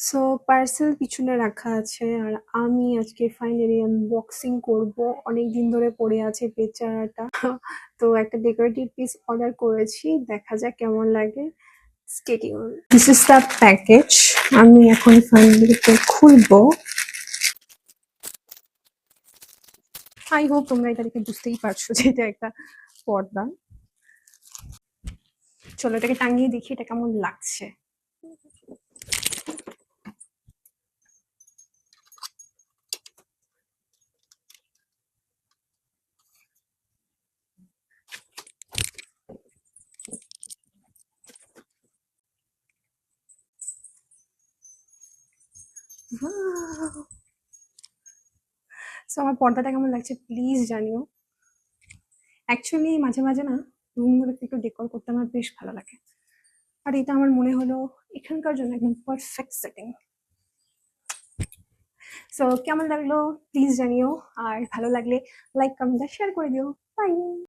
So parcel পিছনে রাখা আছে আর আমি আজকে ফাইনালি আনবক্সিং করব। অনেক দিন ধরে পড়ে আছে বেচারাটা। তো একটা ডেকোরেটিভ পিস অর্ডার করেছি, দেখা যাক কেমন লাগে। Stay tune. This is the package. আমি এখন ফাইনালি খুলবো। আই হোপ তোমরা এটা দেখে বুঝতেই পারছো যে এটা একটা পর্দা। চলো এটাকে টাঙিয়ে দেখি এটা কেমন লাগছে। সো আমার পর্দাটা কেমন লাগছে প্লিজ জানিও। অ্যাকচুয়ালি মাঝে মাঝে না রুমগুলোকে একটু ডেকোর করতে আমার বেশ ভালো লাগে, আর এটা আমার মনে হলো এখানকার জন্য একদম পারফেক্ট সেটিং। সো কেমন লাগলো প্লিজ জানিও, আর ভালো লাগলে লাইক কমেন্ট শেয়ার করে দিও। বাই।